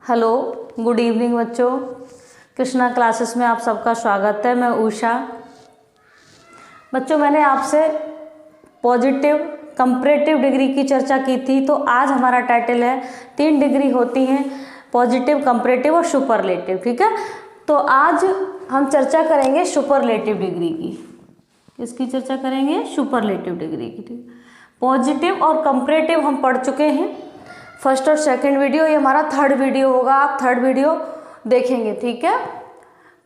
Hello, good evening बच्चों। Krishna classes में आप सबका स्वागत है। मैं उषा। बच्चों, मैंने आपसे पॉजिटिव कंपैरेटिव डिग्री की चर्चा की थी, तो आज हमारा टाइटल है 3 डिग्री होती हैं, पॉजिटिव, कंपैरेटिव और सुपरलेटिव। ठीक है, तो आज हम चर्चा करेंगे सुपरलेटिव डिग्री की। किसकी चर्चा करेंगे? सुपरलेटिव डिग्री की। पॉजिटिव और कंपैरेटिव हम पढ़ चुके हैं, फर्स्ट और सेकंड वीडियो। ये हमारा थर्ड वीडियो होगा, आप थर्ड वीडियो देखेंगे। ठीक है,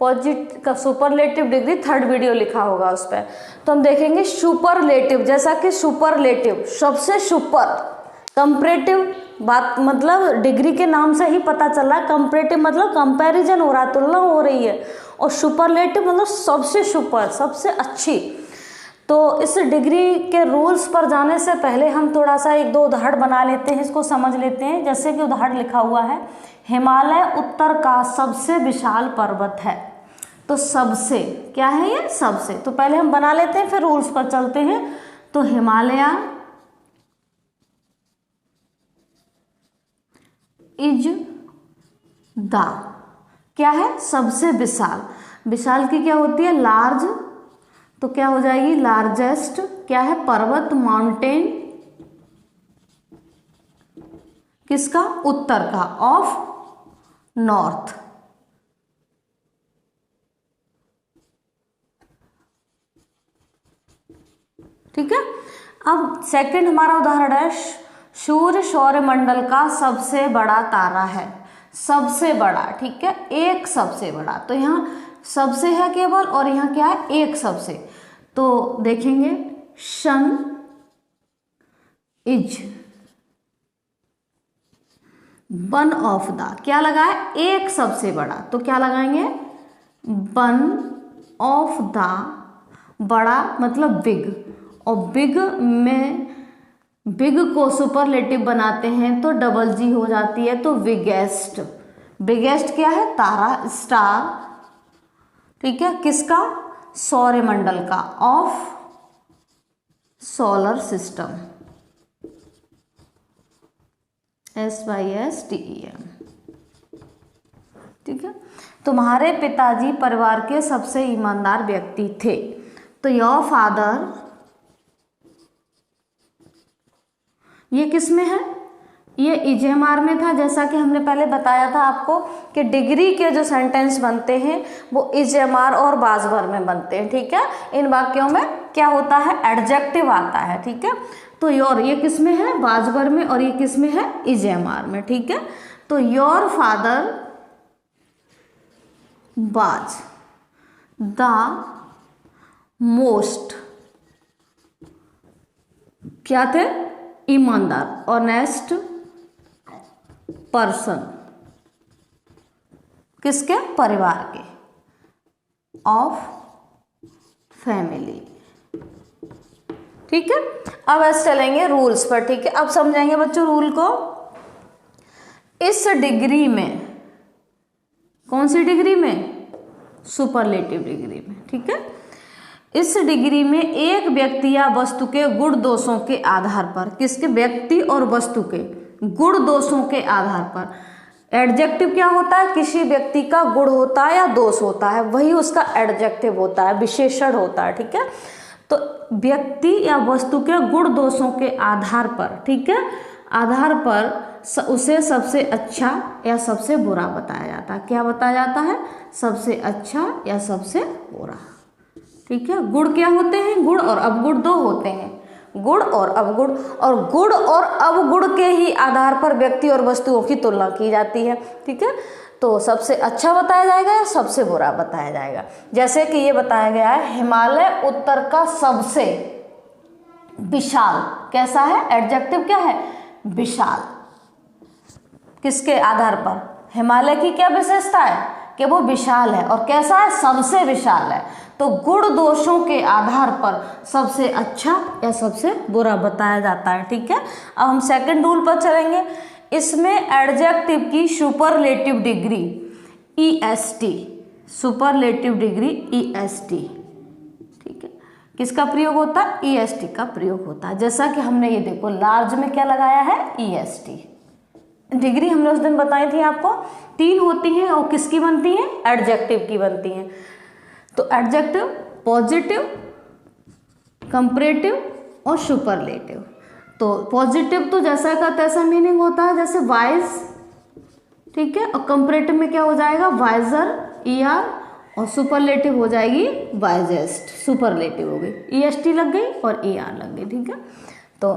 पॉजिटिव का सुपरलेटिव डिग्री थर्ड वीडियो लिखा होगा उस पर। तो हम देखेंगे सुपरलेटिव, जैसा कि सुपरलेटिव सबसे सुपर, कंपैरेटिव बात मतलब डिग्री के नाम से ही पता चल रहा है। कंपैरेटिव मतलब कंपैरिजन हो रहा है, तुलना हो रही है, और सुपरलेटिव मतलब सबसे सुपर, सबसे अच्छी। तो इस डिग्री के रूल्स पर जाने से पहले हम थोड़ा सा एक दो उदाहरण बना लेते हैं, इसको समझ लेते हैं। जैसे कि उदाहरण लिखा हुआ है, हिमालय उत्तर का सबसे विशाल पर्वत है। तो सबसे क्या है ये? सबसे। तो पहले हम बना लेते हैं, फिर रूल्स पर चलते हैं। तो हिमालय इज द क्या है? सबसे विशाल। विशाल की क्या होती है? लार्ज। तो क्या हो जाएगी? लार्जेस्ट। क्या है? पर्वत, माउंटेन। किसका? उत्तर का, ऑफ नॉर्थ। ठीक है, अब सेकंड हमारा उदाहरण है, सूर्य सौरमंडल का सबसे बड़ा तारा है। सबसे बड़ा, ठीक है, एक सबसे बड़ा। तो यहाँ सबसे है केवल, और यहाँ क्या है? एक सबसे। तो देखेंगे, सन इज वन ऑफ द, क्या लगा है? एक सबसे बड़ा। तो क्या लगाएंगे? वन ऑफ द, बड़ा मतलब बिग, और बिग में बिग को सुपरलेटिव बनाते हैं तो डबल जी हो जाती है, तो बिगेस्ट। बिगेस्ट क्या है? तारा, स्टार। ठीक है, किसका? सौरमंडल का, ऑफ सोलर सिस्टम, SYSTEM। ठीक है, तुम्हारे पिताजी परिवार के सबसे ईमानदार व्यक्ति थे। तो योर फादर, ये किस में है? ये इजेमार में था। जैसा कि हमने पहले बताया था आपको कि डिग्री के जो सेंटेंस बनते हैं वो इजेमार और बाजवर में बनते हैं। ठीक है, इन वाक्यों में क्या होता है? एडजेक्टिव आता है। ठीक है, तो योर ये किस में है? बाजवर में, और ये किस में है? इजेमार में। ठीक है, तो your father was the most, क्या थे? ईमानदार, ऑनेस्ट पर्सन। किसके? परिवार के, ऑफ फैमिली। ठीक है, अब ऐसे चलेंगे रूल्स पर। ठीक है, अब समझेंगे बच्चों रूल को। इस डिग्री में, कौन सी डिग्री में? सुपरलेटिव डिग्री में। ठीक है, इस डिग्री में एक व्यक्ति या वस्तु के गुण दोषों के आधार पर, किसके? व्यक्ति और वस्तु के गुण दोषों के आधार पर। एडजेक्टिव क्या होता है? किसी व्यक्ति का गुण होता है या दोष होता है, वही उसका एडजेक्टिव होता है, विशेषण होता है। ठीक है, तो व्यक्ति या वस्तु के गुण दोषों के आधार पर, ठीक है, आधार पर उसे सबसे अच्छा या सबसे बुरा बताया जाता है। क्या बताया जाता है? सबसे अच्छा या सबसे बुरा। ठीक है, गुण क्या होते हैं? गुण और अवगुण दो होते हैं, गुण और अवगुण, और गुण और अवगुण के ही आधार पर व्यक्ति और वस्तुओं की तुलना की जाती है। ठीक है, तो सबसे अच्छा बताया जाएगा या सबसे बुरा बताया जाएगा। जैसे कि ये बताया गया है, हिमालय उत्तर का सबसे विशाल। कैसा है? एडजेक्टिव क्या है? विशाल। किसके आधार पर? हिमालय की क्या विशेषता है? कि वो विशाल है, और कैसा है? सबसे विशाल है। तो गुण दोषों के आधार पर सबसे अच्छा या सबसे बुरा बताया जाता है। ठीक है, अब हम सेकंड रूल पर चलेंगे। इसमें एडजेक्टिव की superlative degree EST, superlative degree EST। ठीक है, किसका प्रयोग होता है? EST का प्रयोग होता है। जैसा कि हमने ये देखो, लार्ज में क्या लगाया है? EST। डिग्री हमने उस दिन बताई थी आपको, 3 होती हैं और किसकी बनती हैं, एडजेक्टिव की बनती हैं। तो एडजेक्टिव, पॉजिटिव, कंपैरेटिव और सुपरलेटिव। तो पॉजिटिव तो जैसा का तैसा मीनिंग होता है, जैसे वाइज, ठीक है, और कंपैरेटिव में क्या हो जाएगा, वाइजर, ER, और सुपरलेटिव हो जाएगी वाइजेस्ट, सुपरलेटिव हो गई, EST लग गई और ER लग गई, ठीक है। तो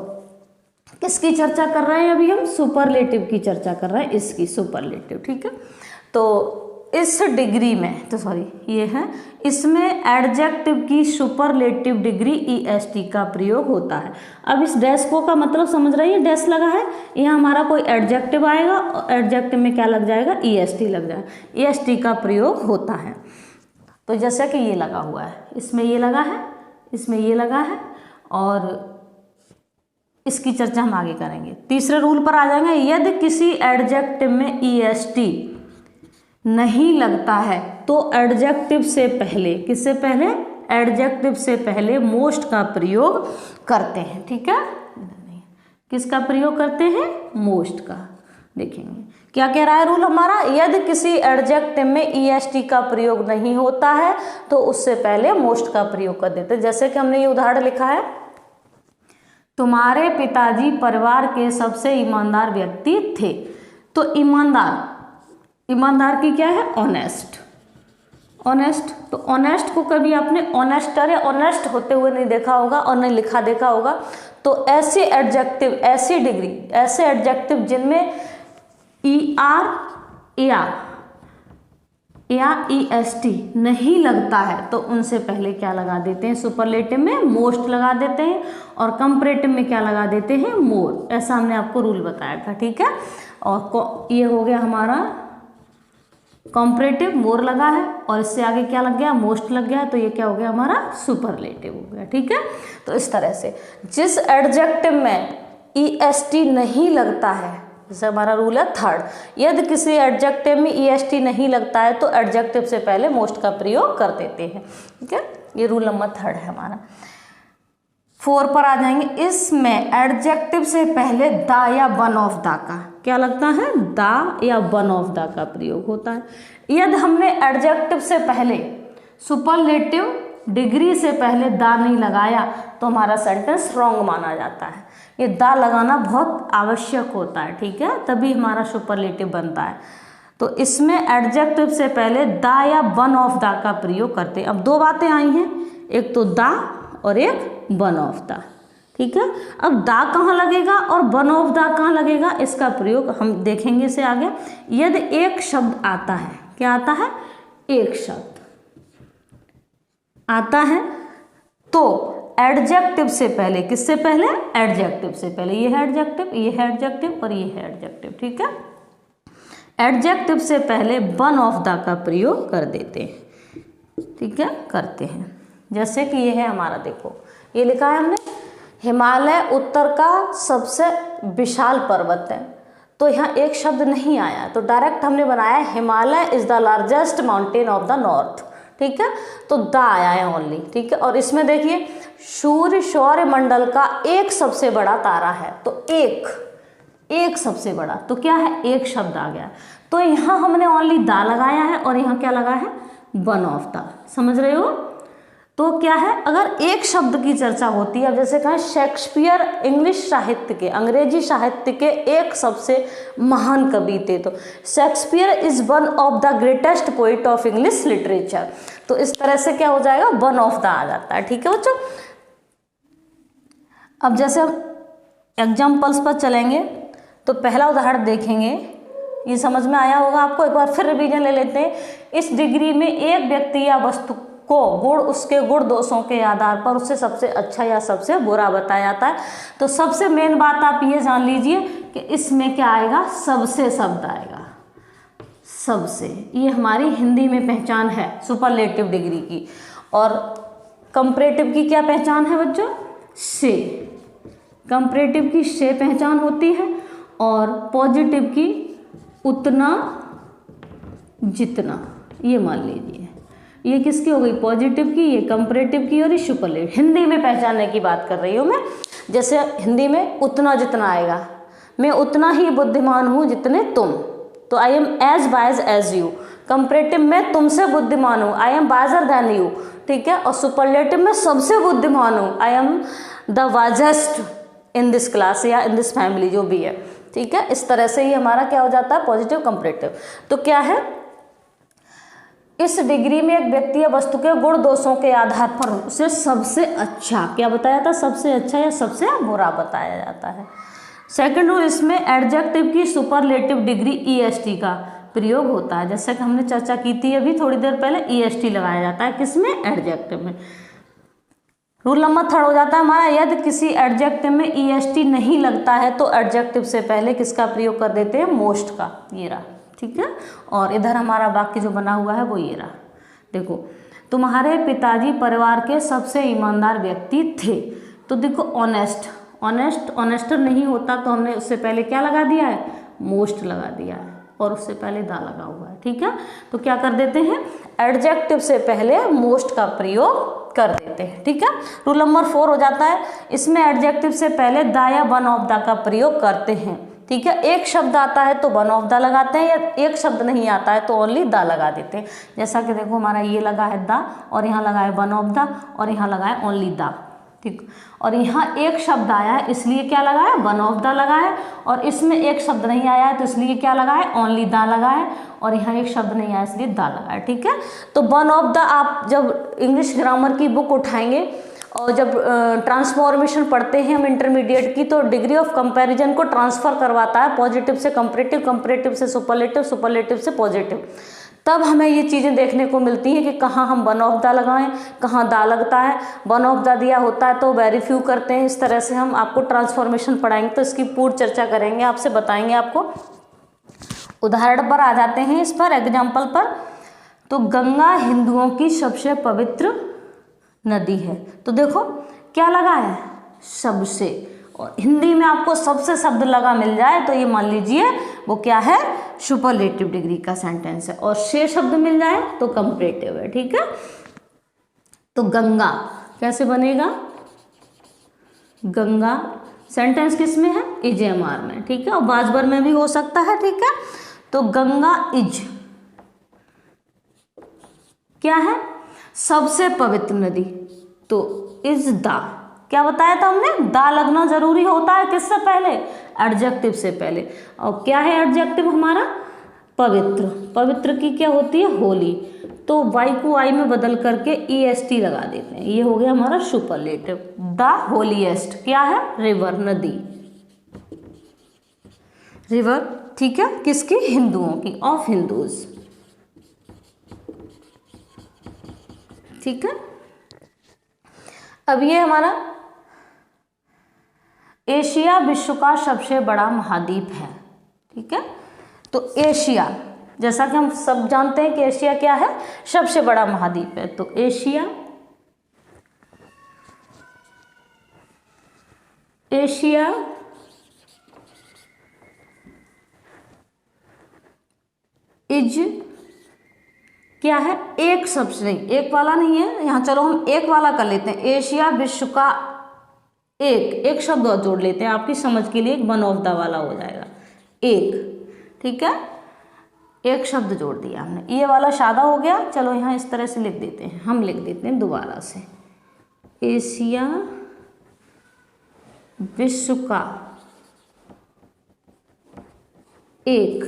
किसकी चर्चा कर रहे हैं अभी हम, सुपरलेटिव की चर्चा कर रहे हैं, इसकी सुपरलेटिव, ठीक है। तो इस डिग्री में, तो सॉरी ये है, इसमें एडजेक्टिव की सुपरलेटिव डिग्री EST का प्रयोग होता है। अब इस डैश को का मतलब समझ रही है, डैश लगा है, यहाँ हमारा कोई एडजेक्टिव आएगा और एडजेक्टिव में क्या लग जाएगा, EST लग जाएगा, EST का प्रयोग होता है। तो जैसा कि ये लगा हुआ है, इसमें ये लगा है, इसमें ये लगा है, और इसकी चर्चा हम आगे करेंगे। तीसरे रूल पर आ जाएंगे, यदि किसी एडजेक्टिव में EST नहीं लगता है तो एडजेक्टिव से पहले, किससे पहले, एडजेक्टिव से पहले मोस्ट का प्रयोग करते हैं, ठीक है। किसका प्रयोग करते हैं, मोस्ट का। देखेंगे क्या कह रहा है रूल हमारा, यदि किसी एडजेक्टिव में EST का प्रयोग नहीं होता है तो उससे पहले मोस्ट का प्रयोग कर देते हैं। जैसे कि हमने ये उदाहरण लिखा है, तुम्हारे पिताजी परिवार के सबसे ईमानदार व्यक्ति थे। तो ईमानदार, ईमानदार की क्या है, ऑनेस्ट, ऑनेस्ट। तो ऑनेस्ट को कभी आपने ऑनेस्टर या ऑनेस्ट होते हुए नहीं देखा होगा और नहीं लिखा देखा होगा। तो ऐसे एडजेक्टिव, ऐसी डिग्री, ऐसे एडजेक्टिव जिनमें ER या EST नहीं लगता है तो उनसे पहले क्या लगा देते हैं, सुपरलेटिव में मोस्ट लगा देते हैं, और कंपैरेटिव में क्या लगा देते हैं, मोर। ऐसा हमने आपको रूल बताया था, ठीक है। और ये हो गया हमारा कंपैरेटिव, मोर लगा है, और इससे आगे क्या लग गया, मोस्ट लग गया, तो ये क्या हो गया हमारा, सुपरलेटिव हो गया, ठीक है। तो इस तरह से जिस एडजेक्टिव में EST नहीं लगता है, जैसे हमारा रूल है थर्ड, यदि किसी एडजेक्टिव में EST नहीं लगता है तो एडजेक्टिव से पहले मोस्ट का प्रयोग कर देते हैं, ठीक है। ये रूल नंबर 3 है हमारा। 4 पर आ जाएंगे, इसमें एडजेक्टिव से पहले द या वन ऑफ द का क्या लगता है, द या वन ऑफ द का प्रयोग होता है। यदि हमने एडजेक्टिव से पहले, सुपरलेटिव डिग्री से पहले द नहीं लगाया तो हमारा सेंटेंस रॉन्ग माना जाता है। ये द लगाना बहुत आवश्यक होता है, ठीक है, तभी हमारा सुपरलेटिव बनता है। तो इसमें एडजेक्टिव से पहले द या वन ऑफ द का प्रयोग करते हैं। अब 2 बातें आई हैं, एक तो द और एक वन ऑफ द, ठीक है। अब दा कहाँ लगेगा और वन ऑफ दा कहाँ लगेगा, इसका प्रयोग हम देखेंगे इसे आगे। यदि एक शब्द आता है, क्या आता है, एक शब्द आता है तो एडजेक्टिव से पहले, किससे पहले, एडजेक्टिव से पहले, ये है एडजेक्टिव, ये है एडजेक्टिव और ये है एडजेक्टिव, ठीक है। एडजेक्टिव से पहले वन ऑफ द का प्रयोग कर देते हैं, ठीक है, करते हैं। जैसे कि ये है हमारा, देखो ये लिखा है हमने, हिमालय उत्तर का सबसे विशाल पर्वत है। तो यहाँ एक शब्द नहीं आया, तो डायरेक्ट हमने बनाया Himalaya is the largest mountain of the north, ठीक है। तो द आया है ओनली, ठीक है। और इसमें देखिए सूर्य सौर मंडल का एक सबसे बड़ा तारा है, तो एक सबसे बड़ा, तो क्या है, एक शब्द आ गया। तो यहाँ हमने ओनली द लगाया है और यहाँ क्या लगा है, वन ऑफ द, समझ रहे हो। तो क्या है, अगर एक शब्द की चर्चा होती है, अब जैसे कहें शेक्सपियर इंग्लिश साहित्य के, अंग्रेजी साहित्य के एक सबसे महान कवि थे, तो Shakespeare is one of the greatest poet of English literature. तो इस तरह से क्या हो जाएगा, वन ऑफ द आ जाता है, ठीक है बच्चों। अब जैसे हम एग्जाम्पल्स पर चलेंगे तो पहला उदाहरण देखेंगे, ये समझ में आया होगा आपको, एक बार फिर रिवीजन ले लेते हैं। इस डिग्री में एक व्यक्ति या वस्तु को गुण, उसके गुण दोषों के आधार पर उससे सबसे अच्छा या सबसे बुरा बताया जाता है। तो सबसे मेन बात आप ये जान लीजिए कि इसमें क्या आएगा, सबसे शब्द आएगा, सबसे। ये हमारी हिंदी में पहचान है सुपरलेटिव डिग्री की। और कंपैरेटिव की क्या पहचान है बच्चों, से। कंपैरेटिव की से पहचान होती है और पॉजिटिव की उतना जितना, ये मान लीजिए। ये किसकी हो गई, पॉजिटिव की, ये कंपैरेटिव की और ये सुपरलेटिव। हिंदी में पहचानने की बात कर रही हूँ मैं। जैसे हिंदी में उतना जितना आएगा, मैं उतना ही बुद्धिमान हूँ जितने तुम। तो I am as wise as you. Comparative में तुमसे बुद्धिमान हूँ, I am wiser than you, ठीक है। और सुपरलेटिव में सबसे बुद्धिमान हूँ, I am the wisest in this class या इन दिस फैमिली, जो भी है, ठीक है। इस तरह से ही हमारा क्या हो जाता है, पॉजिटिव कंपैरेटिव। तो क्या है, इस डिग्री में एक व्यक्ति या वस्तु के गुण दोषों के आधार पर उसे सबसे अच्छा क्या बताया था, सबसे अच्छा या सबसे बुरा बताया जाता है। सेकंड रूल, इसमें एडजेक्टिव की सुपरलेटिव डिग्री ईएसटी का प्रयोग होता है। जैसे कि हमने चर्चा की थी अभी थोड़ी देर पहले, ईएसटी लगाया जाता है किसमें, एडजेक्टिव में। रूल नंबर 3 हो जाता है हमारा, यदि किसी एडजेक्टिव में ईएसटी नहीं लगता है तो एडजेक्टिव से पहले किसका प्रयोग कर देते हैं, मोस्ट का। ये रहा, ठीक है। और इधर हमारा वाक्य जो बना हुआ है वो ये रहा, देखो, तुम्हारे पिताजी परिवार के सबसे ईमानदार व्यक्ति थे। तो देखो ऑनेस्ट, ऑनेस्ट ऑनेस्टर नहीं होता तो हमने उससे पहले क्या लगा दिया है, मोस्ट लगा दिया है, और उससे पहले दा लगा हुआ है, ठीक है। तो क्या कर देते हैं, एडजेक्टिव से पहले मोस्ट का प्रयोग कर देते हैं, ठीक है। रूल नंबर 4 हो जाता है, इसमें एडजेक्टिव से पहले दा या वन ऑफ द का प्रयोग करते हैं, ठीक है। एक शब्द आता है तो वन ऑफ द लगाते हैं, या एक शब्द नहीं आता है तो ओनली द लगा देते हैं। जैसा कि देखो हमारा ये लगा है द, और यहाँ लगा है वन ऑफ द, और यहाँ लगा है ओनली द, ठीक। और यहाँ एक शब्द आया है इसलिए क्या लगा है, वन ऑफ द लगा है, और इसमें एक शब्द नहीं आया है तो इसलिए क्या लगा है, ओनली द लगा है, और यहाँ एक शब्द नहीं आया इसलिए द लगा है, ठीक है। तो वन ऑफ द आप जब इंग्लिश ग्रामर की बुक उठाएंगे और जब ट्रांसफॉर्मेशन पढ़ते हैं हम इंटरमीडिएट की, तो डिग्री ऑफ कंपैरिजन को ट्रांसफर करवाता है पॉजिटिव से कंपैरेटिव, कंपैरेटिव से सुपरलेटिव, सुपरलेटिव से पॉजिटिव। तब हमें ये चीज़ें देखने को मिलती हैं कि कहाँ हम वन ऑफ द लगाएं, कहाँ दा लगता है। वन ऑफ द दिया होता है तो वेरी फ्यू करते हैं। इस तरह से हम आपको ट्रांसफॉर्मेशन पढ़ाएंगे तो इसकी पूर्ण चर्चा करेंगे, आपसे बताएंगे आपको। उदाहरण पर आ जाते हैं, इस पर एग्जाम्पल पर। तो गंगा हिंदुओं की सबसे पवित्र नदी है। तो देखो क्या लगा है, सबसे, और हिंदी में आपको सबसे शब्द लगा मिल जाए तो ये मान लीजिए वो क्या है, सुपरलेटिव डिग्री का सेंटेंस है, और से शब्द मिल जाए तो कंपैरेटिव है, ठीक है। तो गंगा कैसे बनेगा, गंगा सेंटेंस किस में है, इज एम आर में, ठीक है, और बाजबर में भी हो सकता है, ठीक है। तो गंगा इज क्या है, सबसे पवित्र नदी। तो इज द क्या बताया था हमने, दा लगना जरूरी होता है किससे पहले, एडजेक्टिव से पहले। और क्या है एडजेक्टिव हमारा, पवित्र। पवित्र की क्या होती है, होली। तो वाई को आई में बदल करके ईएसटी लगा देते हैं, ये हो गया हमारा सुपरलेटिव। द होलीएस्ट क्या है, रिवर, नदी, रिवर, ठीक है, किसकी, हिंदुओं की, ऑफ हिंदूज, ठीक है। अब ये हमारा एशिया विश्व का सबसे बड़ा महाद्वीप है, ठीक है। तो एशिया, जैसा कि हम सब जानते हैं कि एशिया क्या है, सबसे बड़ा महाद्वीप है। तो एशिया, एशिया इज क्या है, एक शब्द नहीं, एक वाला नहीं है यहाँ, चलो हम एक वाला कर लेते हैं। एशिया विश्व का एक शब्द और जोड़ लेते हैं आपकी समझ के लिए, वन ऑफ द वाला हो जाएगा, एक, ठीक है। एक शब्द जोड़ दिया हमने, ये वाला सादा हो गया। चलो यहाँ इस तरह से लिख देते हैं, हम लिख देते हैं दोबारा से, एशिया विश्व का एक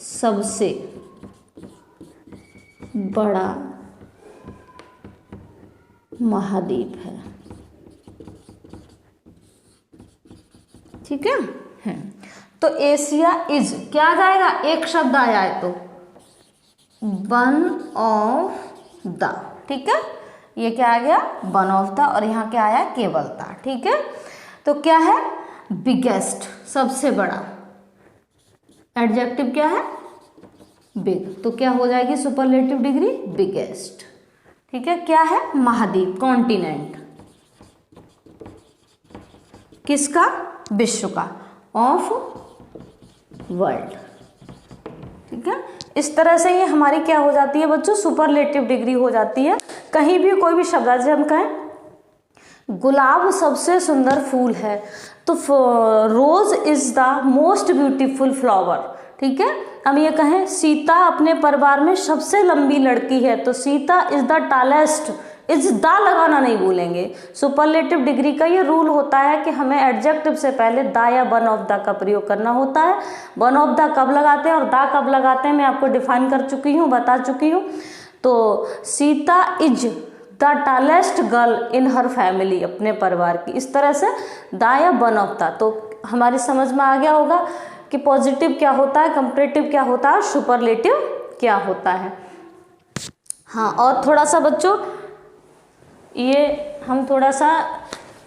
सबसे बड़ा महाद्वीप है, ठीक है। तो एशिया इज क्या आ जाएगा, एक शब्द आया है तो वन ऑफ द, ठीक है। ये क्या आ गया, वन ऑफ द, और यहाँ क्या आया, केवल था, ठीक है। तो क्या है, बिगेस्ट, सबसे बड़ा, एडजेक्टिव क्या है, बिग। तो क्या हो जाएगी सुपरलेटिव डिग्री, बिगेस्ट, ठीक है। क्या है, महाद्वीप, कॉन्टिनेंट, किसका, विश्व का, ऑफ वर्ल्ड, ठीक है। इस तरह से ये हमारी क्या हो जाती है बच्चों, सुपरलेटिव डिग्री हो जाती है। कहीं भी कोई भी शब्द, जैसे हम कहें गुलाब सबसे सुंदर फूल है, तो rose is the most beautiful flower. ठीक है, हम ये कहें सीता अपने परिवार में सबसे लंबी लड़की है, तो Sita is the tallest, is the लगाना नहीं भूलेंगे। सुपरलेटिव डिग्री का ये रूल होता है कि हमें एडजेक्टिव से पहले द या वन ऑफ द का प्रयोग करना होता है। वन ऑफ द कब लगाते हैं और द कब लगाते हैं मैं आपको डिफाइन कर चुकी हूँ, बता चुकी हूँ। तो Sita is the tallest girl in her family, अपने परिवार की, इस तरह से द या वन ऑफ द। तो हमारी समझ में आ गया होगा कि पॉजिटिव क्या होता है, कंपैरेटिव क्या होता है, सुपरलेटिव क्या होता है। हाँ, और थोड़ा सा बच्चों ये हम थोड़ा सा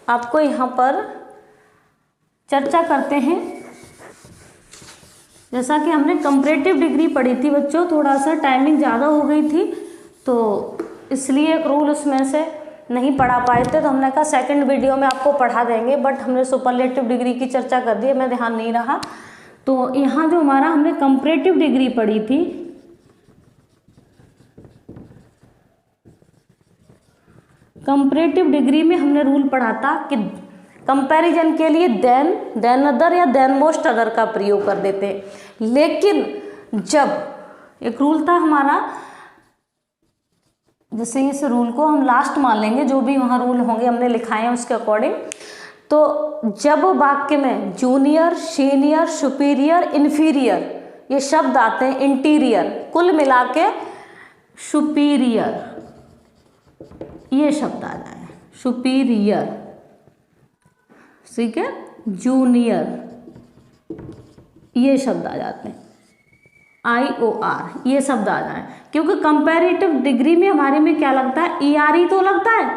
आपको यहाँ पर चर्चा करते हैं। जैसा कि हमने कंपैरेटिव डिग्री पढ़ी थी बच्चों, थोड़ा सा टाइमिंग ज़्यादा हो गई थी तो इसलिए एक रूल उसमें से नहीं पढ़ा पाए थे, तो हमने कहा सेकंड वीडियो में आपको पढ़ा देंगे, बट हमने सुपरलेटिव डिग्री की चर्चा कर दी है, मैं ध्यान नहीं रहा। तो यहाँ जो हमारा हमने कंपैरेटिव डिग्री पढ़ी थी, कंपैरेटिव डिग्री में हमने रूल पढ़ा था कि कंपैरिजन के लिए देन अदर या देन मोस्ट अदर का प्रयोग कर देते हैं। लेकिन जब एक रूल था हमारा, जैसे इस रूल को हम लास्ट मान लेंगे, जो भी वहाँ रूल होंगे हमने लिखाए हैं उसके अकॉर्डिंग, तो जब वाक्य में जूनियर, सीनियर, सुपीरियर, इन्फीरियर ये शब्द आते हैं, इंटीरियर, कुल मिला के सुपीरियर ये शब्द आ जाए, सुपीरियर, ठीक है, जूनियर ये शब्द आ जाते हैं, IOR ये शब्द आ जाए, क्योंकि कंपैरेटिव डिग्री में हमारे में क्या लगता है, ER तो लगता है,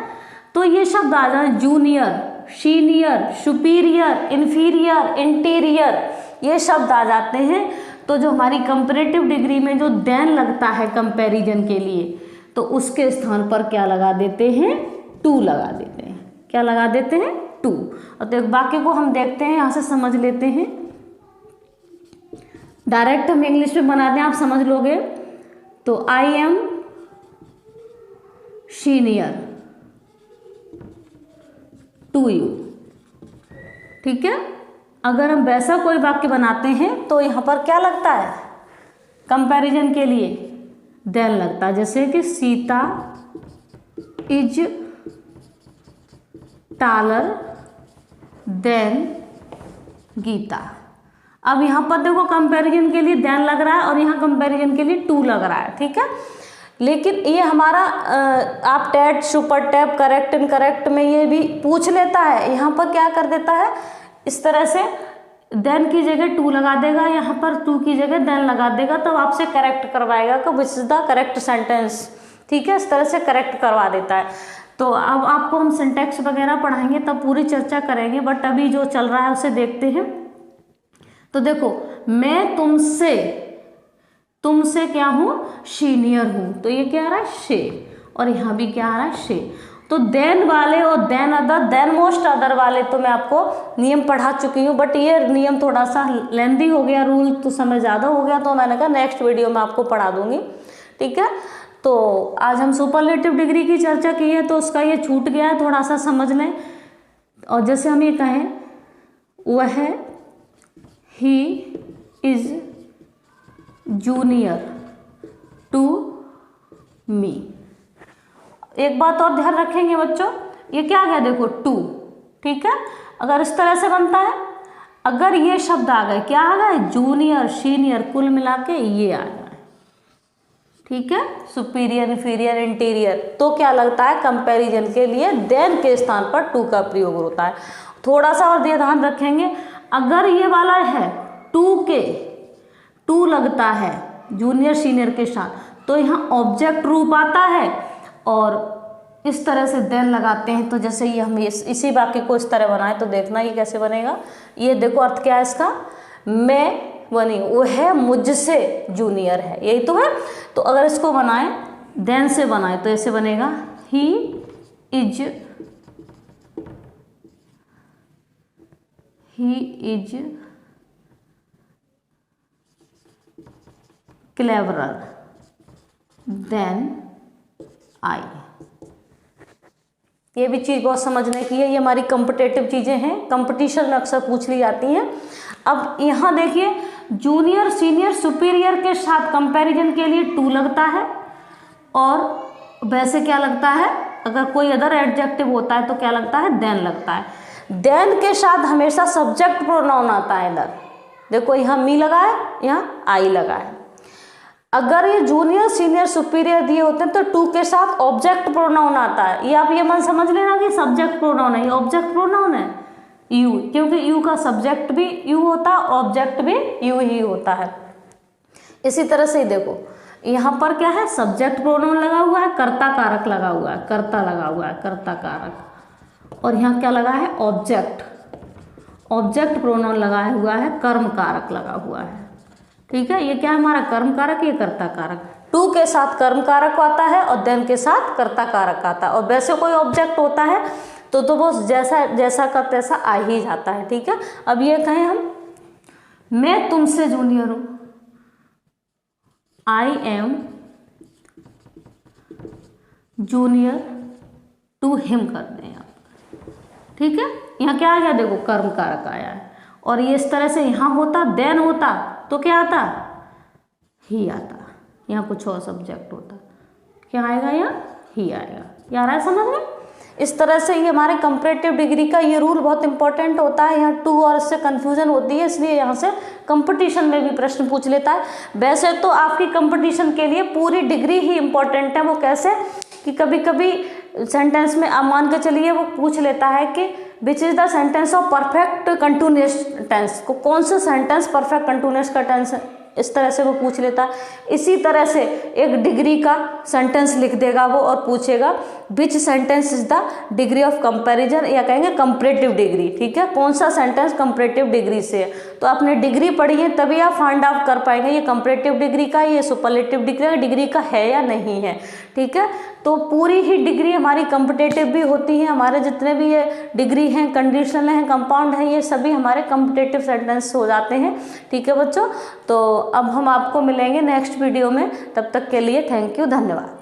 तो ये शब्द आ जाए junior, senior, superior, inferior, interior ये शब्द आ जाते हैं। तो जो हमारी कंपैरेटिव डिग्री में जो देन लगता है कंपैरिजन के लिए, तो उसके स्थान पर क्या लगा देते हैं, टू लगा देते हैं। क्या लगा देते हैं, टू। और तो एक वाक्य को हम देखते हैं, यहाँ से समझ लेते हैं, डायरेक्ट हम इंग्लिश में बनाते हैं, आप समझ लोगे। तो I am senior to you, ठीक है। अगर हम वैसा कोई वाक्य बनाते हैं तो यहाँ पर क्या लगता है, कंपैरिजन के लिए देन लगता है। जैसे कि Sita is taller than Gita. अब यहाँ पर देखो कंपैरिजन के लिए देन लग रहा है और यहाँ कंपैरिजन के लिए टू लग रहा है, ठीक है। लेकिन ये हमारा आप TET, super TET, correct, incorrect में ये भी पूछ लेता है। यहाँ पर क्या कर देता है, इस तरह से देन की जगह टू लगा देगा, यहाँ पर टू की जगह देन लगा देगा, तब आपसे करेक्ट करवाएगा कि which is the correct sentence, ठीक है। इस तरह से करेक्ट करवा देता है। तो अब आपको हम सिंटैक्स वगैरह पढ़ाएंगे तब पूरी चर्चा करेंगे, बट अभी जो चल रहा है उसे देखते हैं। तो देखो, मैं तुमसे क्या हूँ, सीनियर हूँ, तो ये क्या आ रहा है, शे, और यहाँ भी क्या आ रहा है, शे। तो देन वाले और than other, than most other वाले तो मैं आपको नियम पढ़ा चुकी हूँ, बट ये नियम थोड़ा सा लेंदी हो गया, रूल तो समय ज़्यादा हो गया, तो मैंने कहा नेक्स्ट वीडियो में आपको पढ़ा दूंगी, ठीक है। तो आज हम सुपरलेटिव डिग्री की चर्चा की है, तो उसका ये छूट गया है, थोड़ा सा समझ लें। और जैसे हम ये कहें, वह he is junior to me. एक बात और ध्यान रखेंगे बच्चों, ये क्या आ गया, देखो टू, ठीक है। अगर इस तरह से बनता है, अगर ये शब्द आ गए, क्या आ गए, जूनियर, सीनियर, कुल मिला के ये आ गए, ठीक है, सुपीरियर, इंफीरियर, इंटीरियर, तो क्या लगता है, कंपैरिजन के लिए देन के स्थान पर टू का प्रयोग होता है। थोड़ा सा और ध्यान रखेंगे, अगर ये वाला है टू लगता है जूनियर सीनियर के साथ, तो यहाँ ऑब्जेक्ट रूप आता है, और इस तरह से देन लगाते हैं। तो जैसे ये हम इसी वाक्य को इस तरह बनाए, तो देखना ये कैसे बनेगा। ये देखो अर्थ क्या है इसका, मैं बनी, वो है मुझसे जूनियर है, यही तो है। तो अगर इसको बनाए, देन से बनाए, तो ऐसे बनेगा, he is cleverer than I. ये भी चीज़ बहुत समझने की है, ये हमारी कॉम्पिटेटिव चीज़ें हैं, कंपटीशन में अक्सर पूछ ली जाती हैं। अब यहाँ देखिए जूनियर सीनियर सुपीरियर के साथ कंपैरिजन के लिए टू लगता है, और वैसे क्या लगता है, अगर कोई अदर एडजेक्टिव होता है तो क्या लगता है, देन लगता है। देन के साथ हमेशा सब्जेक्ट प्रोनाउन आता है। इधर देखो यहाँ मी लगा है, यहाँ आई लगा है। अगर ये जूनियर सीनियर सुपीरियर दिए होते हैं तो टू के साथ ऑब्जेक्ट प्रोनाउन आता है। ये आप ये मन समझ लेना कि सब्जेक्ट प्रोनाउन है, ये ऑब्जेक्ट प्रोनाउन है यू, क्योंकि यू का सब्जेक्ट भी यू होता है, ऑब्जेक्ट भी यू ही होता है। इसी तरह से ही देखो यहाँ पर क्या है, सब्जेक्ट प्रोनाउन लगा हुआ है, कर्ता कारक लगा हुआ है, कर्ता लगा हुआ है, कर्ता कारक, और यहाँ क्या लगा है, ऑब्जेक्ट, ऑब्जेक्ट प्रोनाउन लगा हुआ है, कर्म कारक लगा हुआ है। ठीक है, ये क्या है हमारा कर्म कारक, ये कर्ता कारक। टू के साथ कर्म कारक आता है और देन के साथ कर्ता कारक आता है, और वैसे कोई ऑब्जेक्ट होता है तो वो जैसा का तैसा आ ही जाता है। ठीक है, अब ये कहें हम, मैं तुमसे जूनियर हूं, I am junior to him कर दें आप। ठीक है, यहाँ क्या आ गया, देखो कर्म कारक आया है, और ये इस तरह से यहाँ होता देन होता तो क्या आता, ही आता, यहाँ कुछ और सब्जेक्ट होता, क्या आएगा, यहाँ ही आएगा। ये आ रहा है समझ में। इस तरह से ये हमारे कंपैरेटिव डिग्री का ये रूल बहुत इंपॉर्टेंट होता है। यहाँ टू और इससे कंफ्यूजन होती है, इसलिए यहाँ से कंपटीशन में भी प्रश्न पूछ लेता है। वैसे तो आपकी कंपटीशन के लिए पूरी डिग्री ही इंपॉर्टेंट है। वो कैसे कि कभी कभी सेंटेंस में आप मान के चलिए वो पूछ लेता है कि which is the sentence of perfect continuous tense, को कौन सा सेंटेंस परफेक्ट कंटिन्यूअस का टेंस है, इस तरह से वो पूछ लेता है। इसी तरह से एक डिग्री का सेंटेंस लिख देगा वो और पूछेगा विच sentence is the degree of comparison, या कहेंगे कंपैरेटिव डिग्री। ठीक है, कौन सा सेंटेंस कंपैरेटिव डिग्री से है। तो आपने डिग्री पढ़ी है तभी आप फाइंड आउट कर पाएंगे ये कंपैरेटिव डिग्री का, ये सुपरलेटिव डिग्री का है या नहीं है। ठीक है, तो पूरी ही डिग्री हमारी कॉम्पिटेटिव भी होती है। हमारे जितने भी ये डिग्री हैं, कंडीशनल हैं, कंपाउंड हैं, ये सभी हमारे कॉम्पिटेटिव सेंटेंस हो जाते हैं। ठीक है बच्चों, तो अब हम आपको मिलेंगे नेक्स्ट वीडियो में। तब तक के लिए थैंक यू, धन्यवाद।